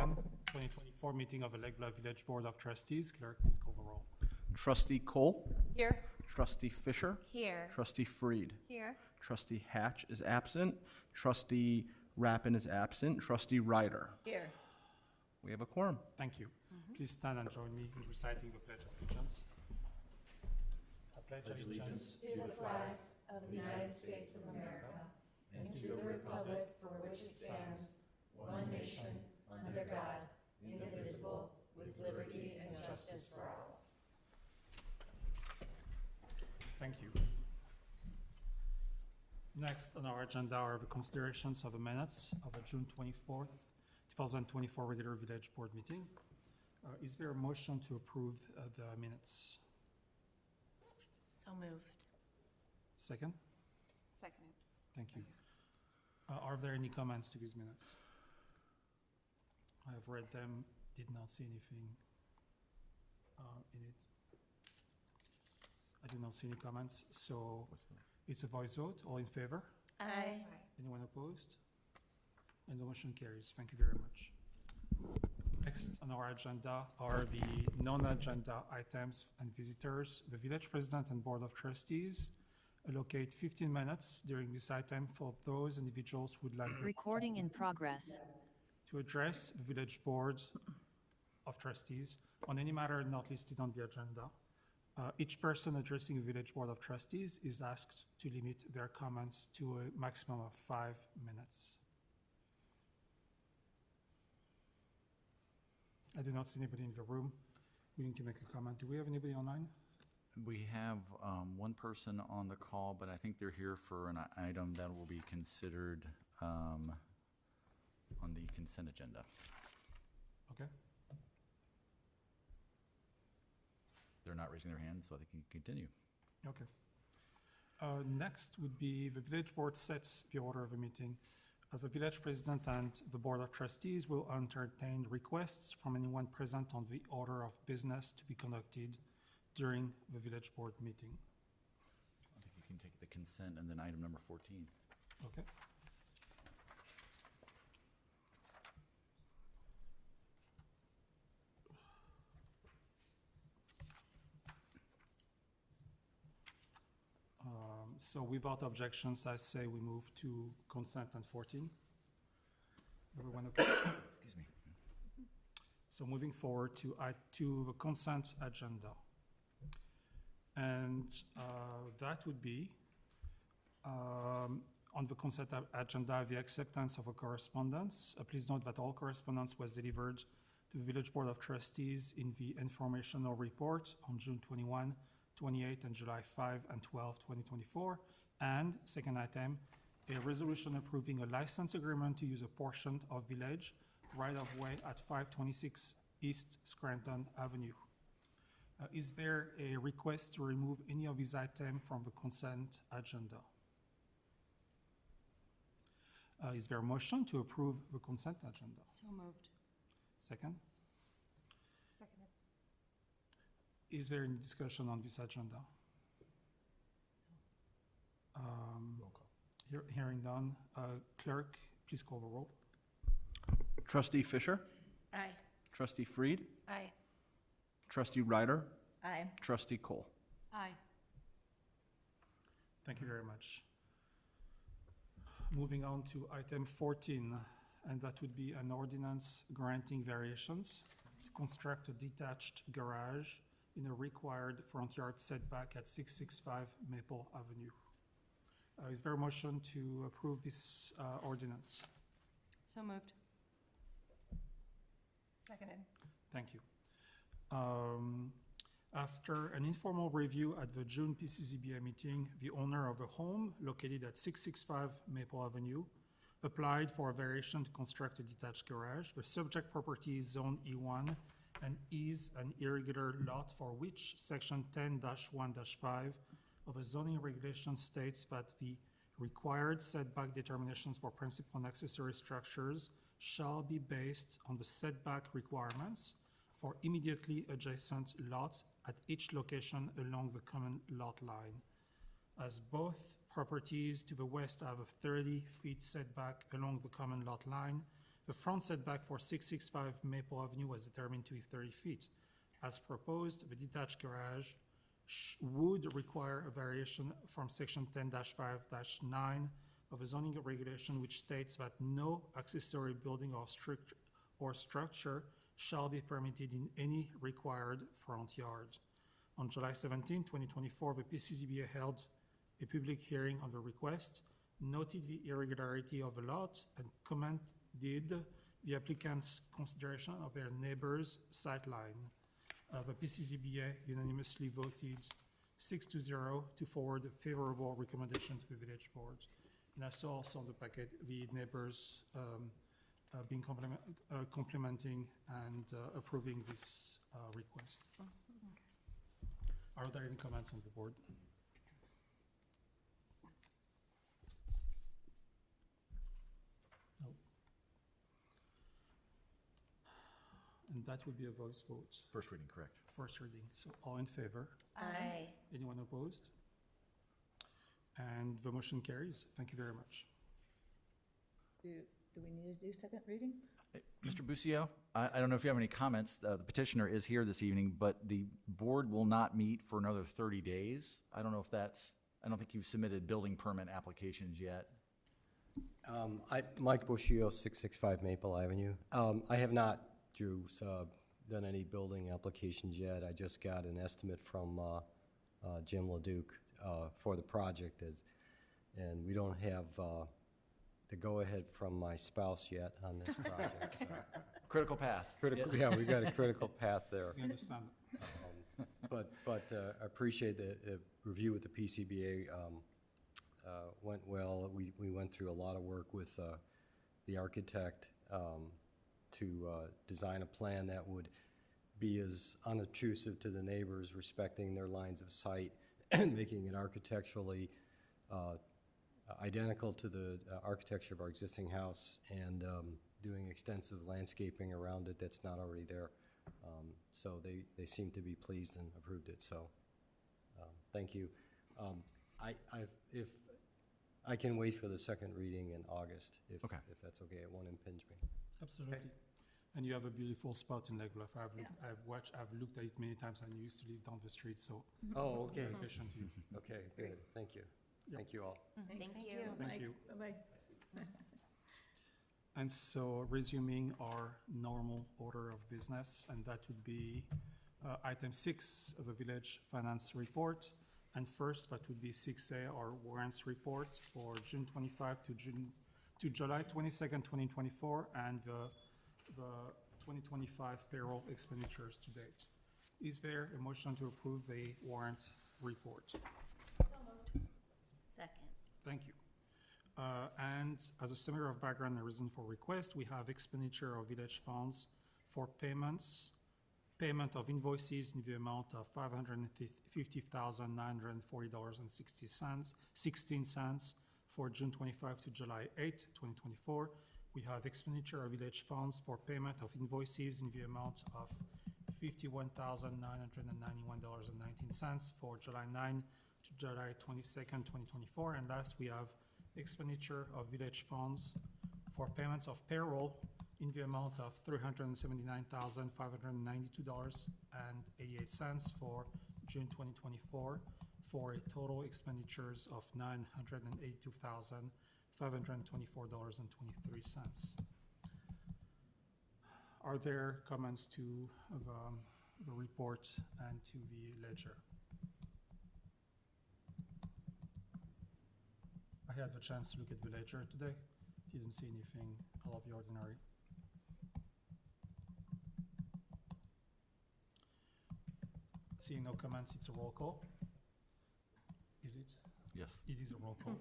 2nd, 2024 meeting of the Lake Bluff Village Board of Trustees. Clerk, please call the roll. Trustee Cole. Here. Trustee Fisher. Here. Trustee Freed. Here. Trustee Hatch is absent. Trustee Rappin is absent. Trustee Ryder. Here. We have a quorum. Thank you. Please stand and join me in reciting the Pledge of Allegiance. I pledge allegiance to the flag of the United States of America and to the republic for which it stands, one nation, under God, indivisible, with liberty and justice for all. Thank you. Next on our agenda are the considerations of the minutes of the June 24th, 2024 regular village board meeting. Is there a motion to approve the minutes? So moved. Second? Seconded. Thank you. Are there any comments to these minutes? I have read them, did not see anything in it. I do not see any comments, so it's a voice vote. All in favor? Aye. Anyone opposed? And the motion carries. Thank you very much. Next on our agenda are the non-agenda items and visitors. The village president and board of trustees allocate 15 minutes during this item for those individuals who would like Recording in progress. to address the village board of trustees on any matter not listed on the agenda. Each person addressing the village board of trustees is asked to limit their comments to a maximum of 5 minutes. I do not see anybody in the room willing to make a comment. Do we have anybody online? We have one person on the call, but I think they're here for an item that will be considered on the consent agenda. Okay. They're not raising their hand, so I think you can continue. Okay. Next would be the village board sets the order of the meeting. The village president and the board of trustees will entertain requests from anyone present on the order of business to be conducted during the village board meeting. I think you can take the consent and then item number 14. Okay. So without objections, I say we move to consent and 14. Everyone okay? Excuse me. So moving forward to the consent agenda. And that would be on the consent agenda, the acceptance of a correspondence. Please note that all correspondence was delivered to the Village Board of Trustees in the informational report on June 21, 28, and July 5 and 12, 2024. And second item, a resolution approving a license agreement to use a portion of village right-of-way at 526 East Scranton Avenue. Is there a request to remove any of these items from the consent agenda? Is there a motion to approve the consent agenda? So moved. Second? Seconded. Is there any discussion on this agenda? Hearing none. Clerk, please call the roll. Trustee Fisher. Aye. Trustee Freed. Aye. Trustee Ryder. Aye. Trustee Cole. Aye. Thank you very much. Moving on to item 14, and that would be an ordinance granting variations to construct a detached garage in a required front yard setback at 665 Maple Avenue. Is there a motion to approve this ordinance? So moved. Seconded. Thank you. After an informal review at the June PCZBA meeting, the owner of a home located at 665 Maple Avenue applied for a variation to construct a detached garage. The subject property is Zone E1 and is an irregular lot for which Section 10-1-5 of the zoning regulation states that the required setback determinations for principal and accessory structures shall be based on the setback requirements for immediately adjacent lots at each location along the common lot line. As both properties to the west have a 30-feet setback along the common lot line, The front setback for 665 Maple Avenue was determined to be 30 feet. As proposed, the detached garage would require a variation from section 10-5-9 of the zoning regulation, which states that no accessory building or structure shall be permitted in any required front yard. On July 17, 2024, the PCZBA held a public hearing on the request, noted the irregularity of the lot, and commended the applicant's consideration of their neighbor's sightline. The PCZBA unanimously voted 6-0 to forward a favorable recommendation to the village board. And I saw also on the packet the neighbors being complimenting and approving this request. Are there any comments on the board? No. And that would be a voice vote. First reading, correct. First reading. So all in favor? Aye. Anyone opposed? And the motion carries. Thank you very much. Do we need to do second reading? Mr. Busio, I don't know if you have any comments. The petitioner is here this evening, but the board will not meet for another 30 days. I don't know if that's, I don't think you've submitted building permit applications yet. Mike Bushio, 665 Maple Avenue. I have not, Drew, done any building applications yet. I just got an estimate from Jim LeDuc for the project, and we don't have the go-ahead from my spouse yet on this project. So. Critical path. Yeah, we got a critical path there. We understand. But I appreciate the review with the PCBA. Went well. We went through a lot of work with the architect to design a plan that would be as unobtrusive to the neighbors, respecting their lines of sight, and making it architecturally identical to the architecture of our existing house, and doing extensive landscaping around it that's not already there. So they seem to be pleased and approved it, so thank you. If I can wait for the second reading in August, if that's okay. It won't impinge me. Absolutely. Okay. And you have a beautiful spot in Lake Bluff. I've looked at it many times, and you used to live down the street, so. Oh, okay. Congratulations to you. Okay, good. Thank you. Yep. Thank you all. Thank you. Thank you. Bye-bye. And so resuming our normal order of business, and that would be item 6 of the village finance report. And first, that would be 6A, our warrants report for June 25 to July 22nd, 2024, and the 2025 payroll expenditures to date. Is there a motion to approve the warrant report? Second. Thank you. And as a summary of background and reason for request, we have expenditure of village funds for payment of invoices in the amount of $550,940.16 for June 25 to July 8, 2024. We have expenditure of village funds for payment of invoices in the amount of $51,991.19 for July 9 to July 22nd, 2024. And last, we have expenditure of village funds for payments of payroll in the amount of $379,592.88 for June 2024, for a total expenditures of $982,524.23. Are there comments to the report and to the ledger? I had the chance to look at the ledger today. Didn't see anything out of the ordinary. Seeing no comments, it's a roll call. Is it? Yes. It is a roll call.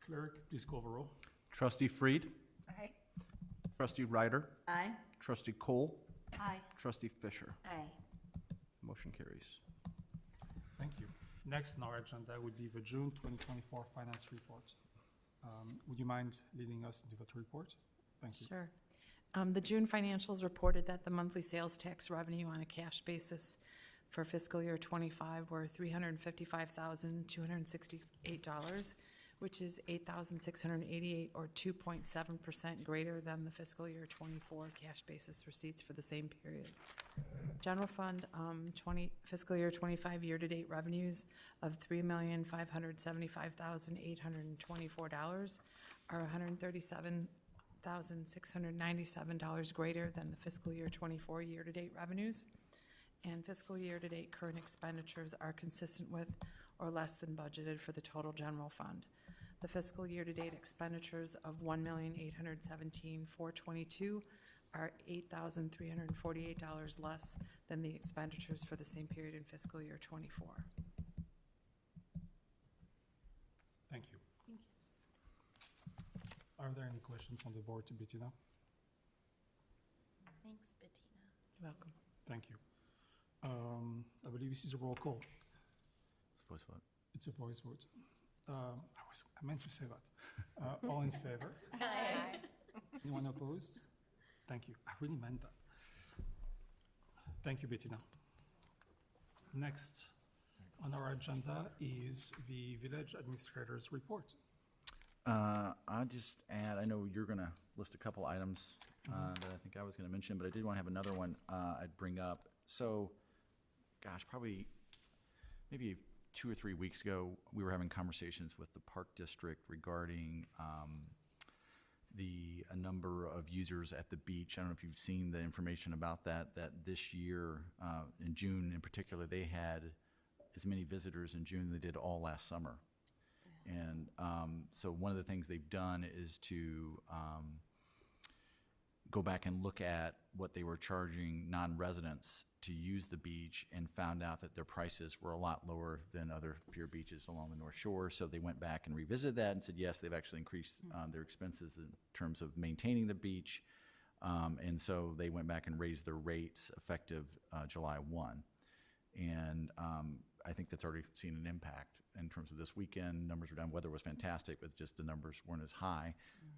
Clerk, please call the roll. Trustee Fried, Aye. Trustee Ryder, Aye. Trustee Cole, Aye. Trustee Fisher. Aye. Motion carries. Thank you. Next on our agenda would be the June 2024 finance report. Would you mind leading us into that report? Thank you. Sure. The June financials reported that the monthly sales tax revenue on a cash basis for fiscal year '25 were $355,268, which is $8,688 or 2.7% greater than the fiscal year '24 cash basis receipts for the same period. General fund, fiscal year '25 year-to-date revenues of $3,575,824 are $137,697 greater than the fiscal year '24 year-to-date revenues. And fiscal year-to-date current expenditures are consistent with or less than budgeted for the total general fund. The fiscal year-to-date expenditures of $1,817,422 are $8,348 less than the expenditures for the same period in fiscal year '24. Thank you. Are there any questions on the board to Bettina? Thanks, Bettina. You're welcome. Thank you. I believe this is a roll call. It's voice vote. It's a voice vote. I meant to say that. All in favor? Aye. Anyone opposed? Thank you. I really meant that. Thank you, Bettina. Next on our agenda is the village administrator's report. I'll just add, I know you're going to list a couple items that I think I was going to mention, but I did want to have another one I'd bring up. So, gosh, probably maybe 2 or 3 weeks ago, we were having conversations with the Park District regarding a number of users at the beach. I don't know if you've seen the information about that this year, in June in particular, they had as many visitors in June than they did all last summer. And so one of the things they've done is to go back and look at what they were charging non-residents to use the beach and found out that their prices were a lot lower than other pier beaches along the North Shore. So they went back and revisited that and said, yes, they've actually increased their expenses in terms of maintaining the beach. And so they went back and raised their rates effective July 1. And I think that's already seen an impact in terms of this weekend. Numbers were down. Weather was fantastic, but just the numbers weren't as high,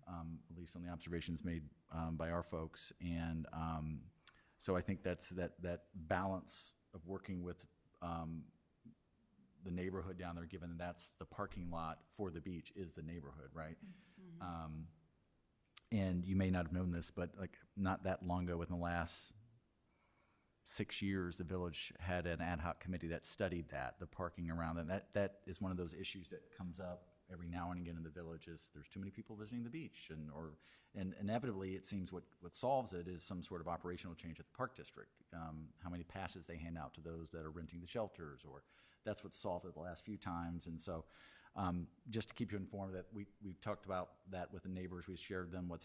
at least on the observations made by our folks. And so I think that's that balance of working with the neighborhood down there, given that's the parking lot for the beach is the neighborhood, right? And you may not have known this, but like not that long ago, within the last 6 years, the village had an ad hoc committee that studied the parking around, and that is one of those issues that comes up every now and again in the village. Is there's too many people visiting the beach, and inevitably it seems what solves it is some sort of operational change at the park district. How many passes they hand out to those that are renting the shelters, or that's what's solved it the last few times. And so just to keep you informed that we've talked about that with the neighbors. We've shared them with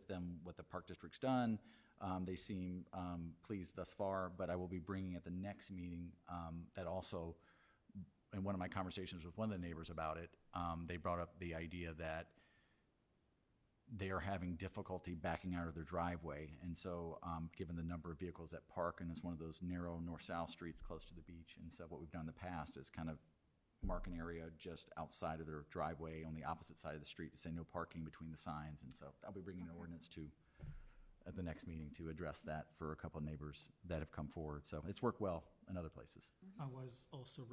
them what the park district's done. They seem pleased thus far, but I will be bringing at the next meeting that also, in one of my conversations with one of the neighbors about it, they brought up the idea that they are having difficulty backing out of their driveway. And so given the number of vehicles that park, and it's one of those narrow north-south streets close to the beach, and so what we've done in the past is kind of mark an area just outside of their driveway on the opposite side of the street to say no parking between the signs. And so I'll be bringing an ordinance at the next meeting to address that for a couple of neighbors that have come forward. So it's worked well in other places. I was also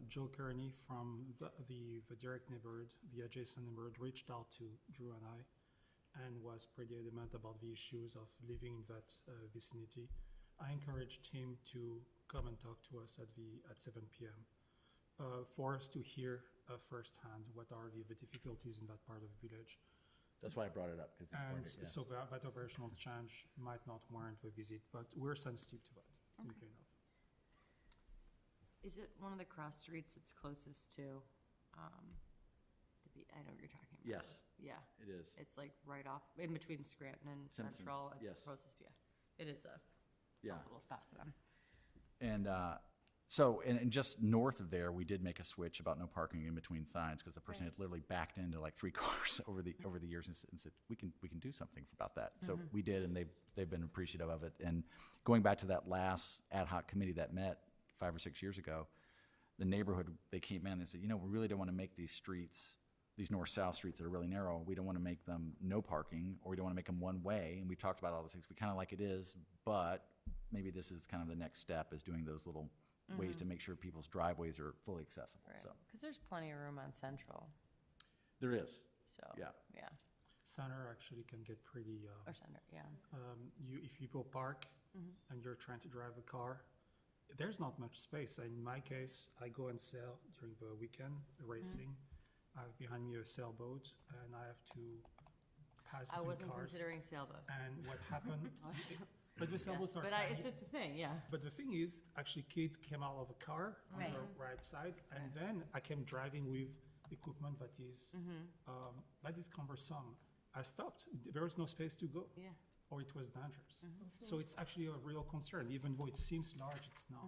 Joe Kearney from the direct neighborhood, the adjacent neighborhood, reached out to Drew and I and was pretty adamant about the issues of living in that vicinity. I encouraged him to come and talk to us at 7 p.m. For us to hear firsthand what are the difficulties in that part of the village. That's why I brought it up. So that operational change might not warrant a visit, but we're sensitive to that, simply enough. Is it one of the cross streets that's closest to the beach? I know what you're talking about. Yes. Yeah. It is. It's like right off, in between Scranton and Simpson, Central. It's yes. the closest, yeah. It is a tough little spot for them. And so just north of there, we did make a switch about no parking in between signs because the person had literally backed into like 3 cars over the years and said we can do something about that. So we did, and they've been appreciative of it. And going back to that last ad hoc committee that met 5 or 6 years ago, the neighborhood, they came in and they said, we really don't want to make these streets, these north-south streets that are really narrow, we don't want to make them no parking, or we don't want to make them one way. And we talked about all those things. We kind of like it is, but maybe this is kind of the next step, is doing those little ways to make sure people's driveways are fully accessible, Right, so. because there's plenty of room on Central, There is, so. yeah. Yeah, Center actually can get pretty, or Center, yeah. if people park Mm-hmm. and you're trying to drive a car, there's not much space. In my case, I go and sail during the weekend racing. I have behind me a sailboat and I have to pass I between wasn't cars. considering sailboats. And what happened, but the sailboats are But tiny. it's a thing, yeah. But the thing is, actually, kids came out of a car on Right. the right side, and then I came driving with equipment that is cumbersome. I stopped. There was no space to go, Yeah. or it was dangerous. So it's actually a real concern, even though it seems large, it's not.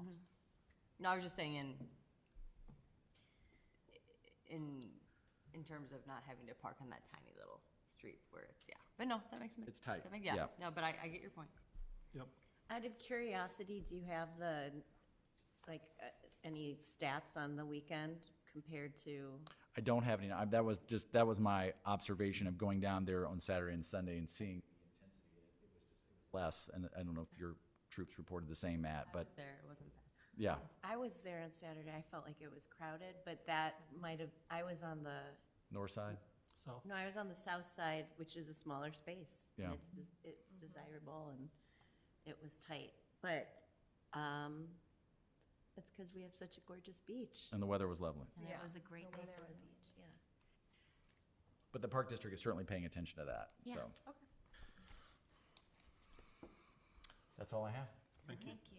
No, I was just saying in terms of not having to park on that tiny little street where it's, yeah. But no, that makes sense. It's tight, Yeah, yeah. no, but I get your point. Yep. Out of curiosity, do you have any stats on the weekend compared to? I don't have any, that was my observation of going down there on Saturday and Sunday and seeing the intensity. It was less, and I don't know if your troops reported the same, Matt, but, There, it wasn't bad. yeah. I was there on Saturday. I felt like it was crowded, but that might have, I was on the, North side? So, no, I was on the south side, which is a smaller space. and Yeah. It's desirable and it was tight. But it's because we have such a gorgeous beach. And the weather was lovely. And Yeah. it was a great day for the beach, yeah. But the Park District is certainly paying attention to that, Yeah. so. Okay. That's all I have. thank you. Thank you.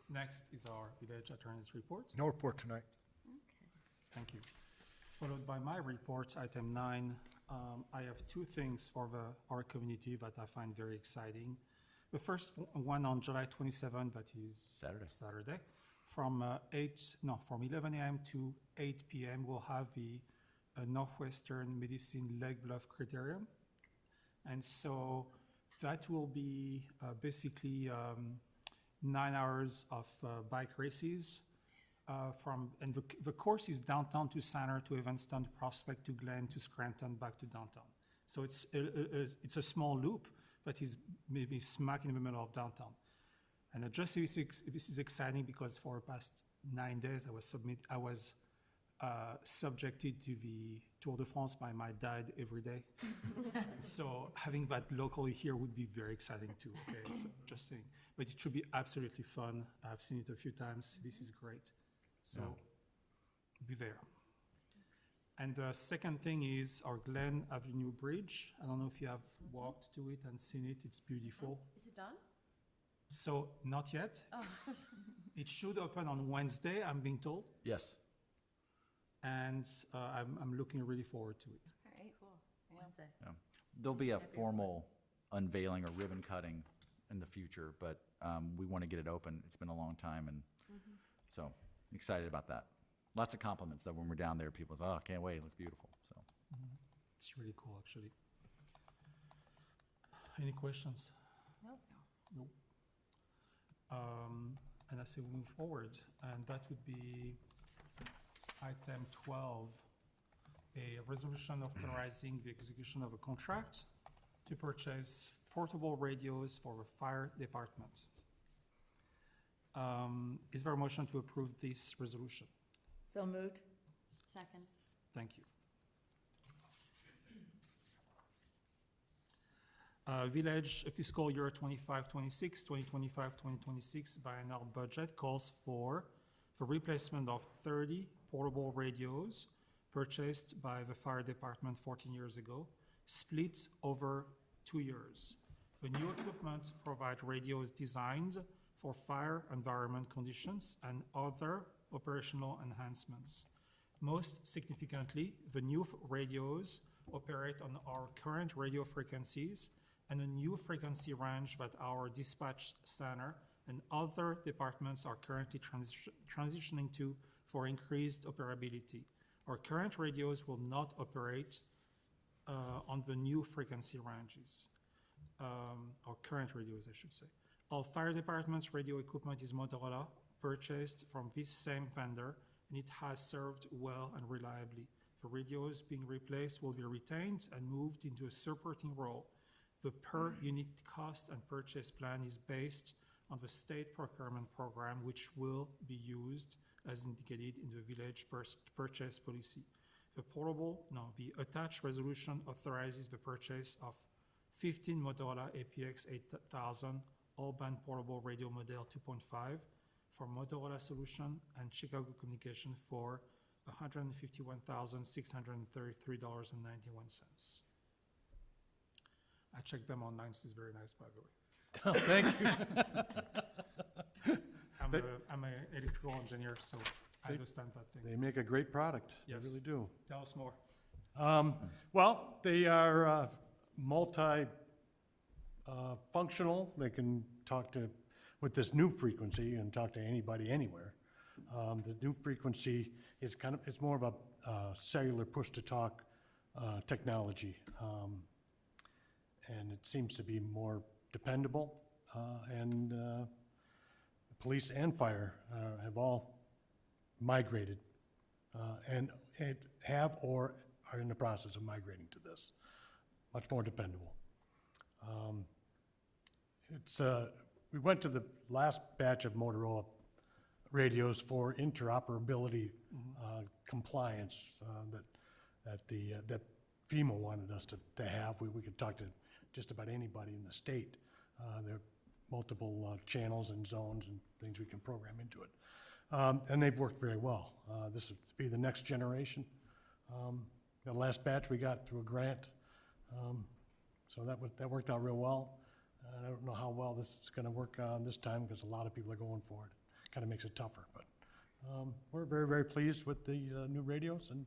Next is our village attorney's report. No report tonight. Thank you. Followed by my report, item 9. I have two things for our community that I find very exciting. The first one on July 27, that is Saturday, from 11 a.m. to 8 p.m. we'll have the Northwestern Medicine Lake Bluff Criterium. And so that will be basically 9 hours of bike races. And the course is downtown to Center, to Evanston, to Prospect, to Glen, to Scranton, back to downtown. So it's a small loop that is maybe smack in the middle of downtown. And just this is exciting because for the past 9 days I was subjected to the Tour de France by my dad every day. So having that locally here would be very exciting too. Okay, so just saying, but it should be absolutely fun. I've seen it a few times. This is great. So be there. And the second thing is our Glen Avenue Bridge. I don't know if you have walked to it and seen it. It's beautiful. Is it done? So not yet. Oh, It should open on Wednesday, I'm being told. Yes. And I'm looking really forward to it. okay, cool. Wednesday. Yeah. There'll be a formal unveiling or ribbon cutting in the future, but we want to get it open. It's been a long time, and so excited about that. Lots of compliments though when we're down there. People say, "Oh, can't wait! It looks beautiful." So It's really cool, actually. Any questions? Nope. No. And I say we move forward, and that would be item 12, a resolution authorizing the execution of a contract to purchase portable radios for the fire department. Is there a motion to approve this resolution? So moved. Second. Thank you. Village fiscal year 25-26, 2025-2026 biennial budget calls for the replacement of 30 portable radios purchased by the fire department 14 years ago, split over 2 years. The new equipment provide radios designed for fire environment conditions and other operational enhancements. Most significantly, the new radios operate on our current radio frequencies and a new frequency range that our dispatch center and other departments are currently transitioning to for increased operability. Our current radios will not operate on the new frequency ranges. Our current radios, I should say. All fire department's radio equipment is Motorola, purchased from this same vendor, and it has served well and reliably. The radios being replaced will be retained and moved into a supporting role. The per unit cost and purchase plan is based on the state procurement program, which will be used as indicated in the village purchase policy. The attached resolution authorizes the purchase of 15 Motorola APX 8000 all-band portable radio model 2.5 for Motorola Solution and Chicago Communication for $151,633.91. I checked them online. This is very nice, by the way. Thank you. I'm an electrical engineer, so I understand that thing. They make a great product. Yes. They really do. Tell us more. Well, they are multi-functional. They can talk to, with this new frequency, and talk to anybody anywhere. The new frequency is it's more of a cellular push-to-talk technology. And it seems to be more dependable, and police and fire have all migrated and have or are in the process of migrating to this. Much more dependable. We went to the last batch of Motorola radios for interoperability compliance that FEMA wanted us to have. We could talk to just about anybody in the state. There are multiple channels and zones and things we can program into it. And they've worked very well. This would be the next generation. The last batch we got through a grant, so that worked out real well. I don't know how well this is going to work this time because a lot of people are going for it. Kind of makes it tougher, but we're very, very pleased with the new radios and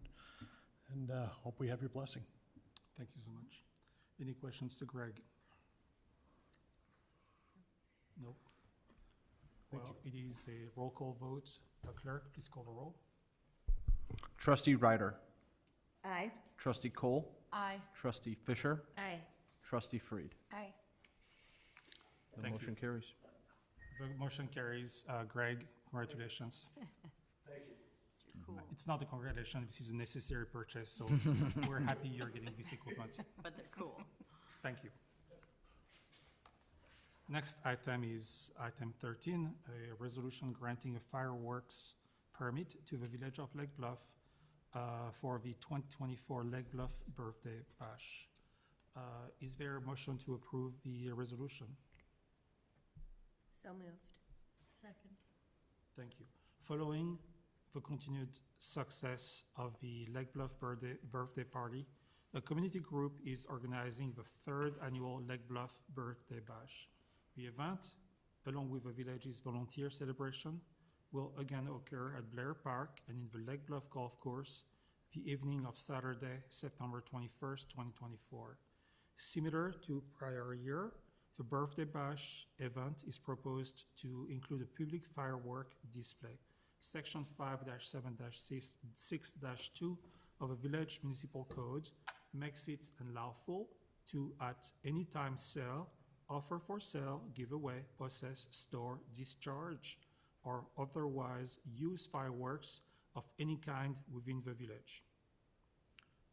hope we have your blessing. Thank you so much. Any questions to Greg? No? Well, it is a roll call vote. Clerk, please call the roll. Trustee Ryder. Aye. Trustee Cole. Aye. Trustee Fisher. Aye. Trustee Freed. Aye. The Thank motion carries. The motion carries. Greg, congratulations. Cool. It's not a congratulation, this is a necessary purchase, so we're happy you're getting this equipment. But they're cool. Thank you. Next item is item 13, a resolution granting a fireworks permit to the village of Lake Bluff for the 2024 Lake Bluff Birthday Bash. Is there a motion to approve the resolution? So moved. Second. Thank you. Following the continued success of the Lake Bluff birthday party, a community group is organizing the 3rd annual Lake Bluff Birthday Bash. The event, along with the village's volunteer celebration, will again occur at Blair Park and in the Lake Bluff Golf Course the evening of Saturday, September 21st, 2024. Similar to prior year, the Birthday Bash event is proposed to include a public firework display. Section 5-7-6-2 of the Village Municipal Code makes it unlawful to at any time sell, offer for sale, give away, possess, store, discharge, or otherwise use fireworks of any kind within the village,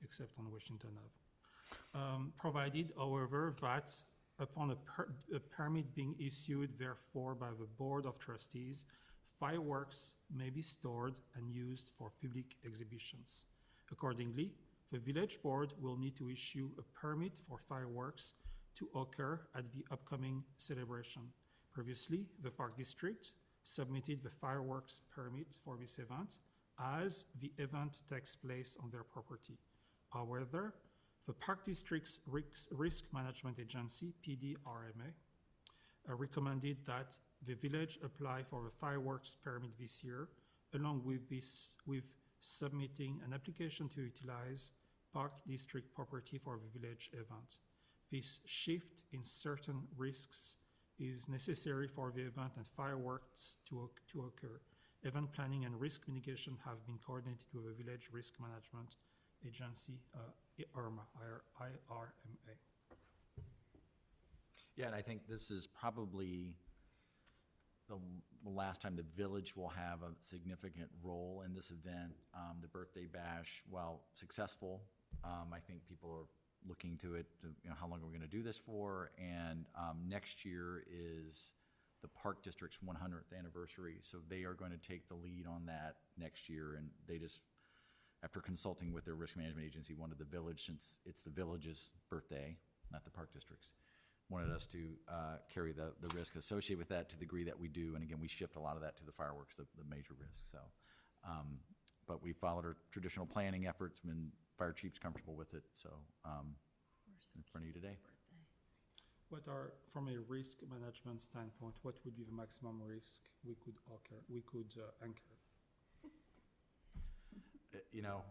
except on Washington Ave. Provided, however, that upon a permit being issued, therefore, by the Board of Trustees, fireworks may be stored and used for public exhibitions. Accordingly, the village board will need to issue a permit for fireworks to occur at the upcoming celebration. Previously, the Park District submitted the fireworks permit for this event as the event takes place on their property. However, the Park District's Risk Management Agency, PDRMA, recommended that the village apply for the fireworks permit this year, along with submitting an application to utilize Park District property for the village event. This shift in certain risks is necessary for the event and fireworks to occur. Event planning and risk mitigation have been coordinated with the Village Risk Management Agency, IRMA. Yeah, and I think this is probably the last time the village will have a significant role in this event. The birthday bash, while successful, I think people are looking to it, how long are we going to do this for? And next year is the Park District's 100th anniversary, so they are going to take the lead on that next year, and they just, after consulting with their risk management agency, wanted the village, since it's the village's birthday, not the Park District's, wanted us to carry the risk associated with that to the degree that we do, and again, we shift a lot of that to the fireworks, the major risk, so. But we followed our traditional planning efforts, when fire chief's comfortable with it, so in front of you today. What are, from a risk management standpoint, what would be the maximum risk we could anchor? You know,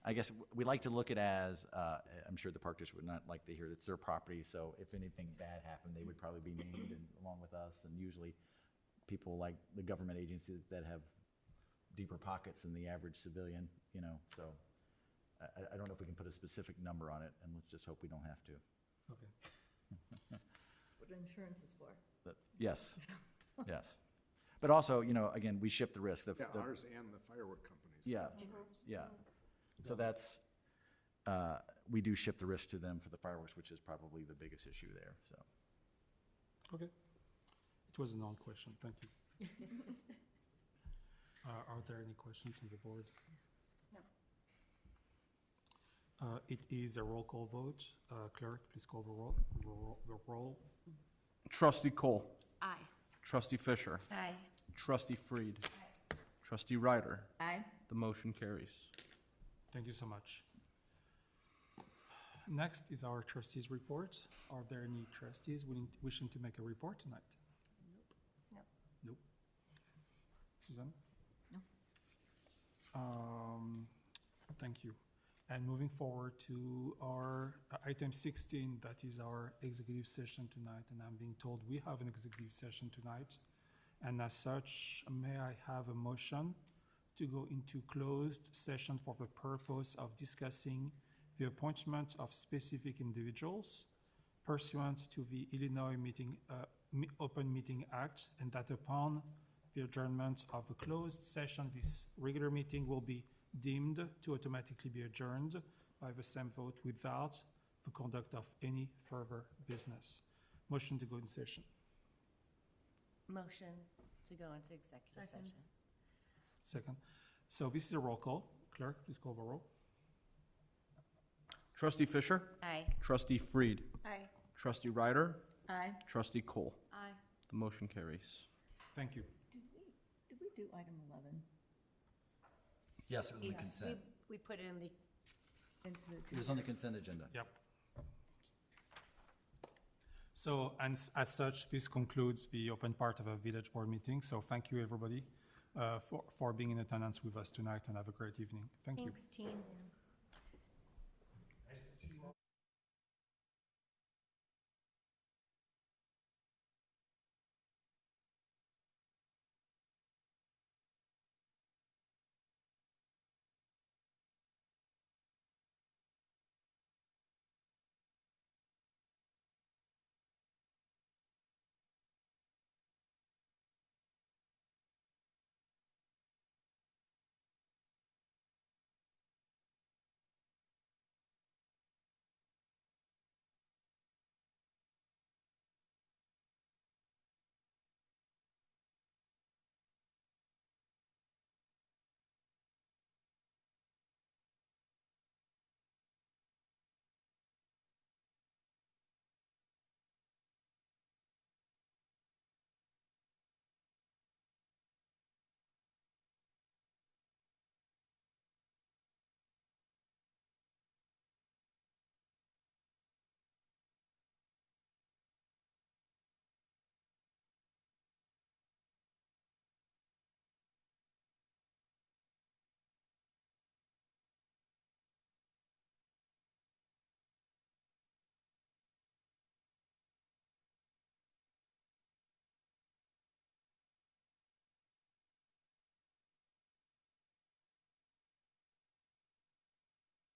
I guess we like to look at it as, I'm sure the Park District would not like to hear it's their property, so if anything bad happened, they would probably be named and along with us, and usually people like the government agencies that have deeper pockets than the average civilian, you know, so I don't know if we can put a specific number on it, and let's just hope we don't have to. Okay. What insurance is for. Yes, yes. But also, you know, again, we shift the risk. Yeah, ours and the firework companies. Yeah, yeah. So that's, we do shift the risk to them for the fireworks, which is probably the biggest issue there, so. Okay. It was a non-question, thank you. Are there any questions on the board? No. It is a roll call vote. Clerk, please call the roll. Trustee Cole. Aye. Trustee Fisher. Aye. Trustee Freed. Trustee Ryder. Aye. The motion carries. Thank you so much. Next is our trustees' report. Are there any trustees wishing to make a report tonight? Nope. Nope. Suzanne? No. Thank you. And moving forward to our item 16, that is our executive session tonight, and I'm being told we have an executive session tonight. And as such, may I have a motion to go into closed session for the purpose of discussing the appointment of specific individuals pursuant to the Illinois Open Meeting Act, and that upon the adjournment of the closed session, this regular meeting will be deemed to automatically be adjourned by the same vote without the conduct of any further business. Motion to go in session. Motion to go into executive session. Second. So this is a roll call. Clerk, please call the roll. Trustee Fisher. Aye. Trustee Freed. Aye. Trustee Ryder. Aye. Trustee Cole. Aye. The motion carries. Thank you. Did we do item 11? Yes, it was on the Yes, consent. we put it in the, Into the. It was on the consent agenda. Yep. So, and as such, this concludes the open part of a village board meeting. So thank you, everybody, for being in attendance with us tonight, and have a great evening. Thank you. thanks, team.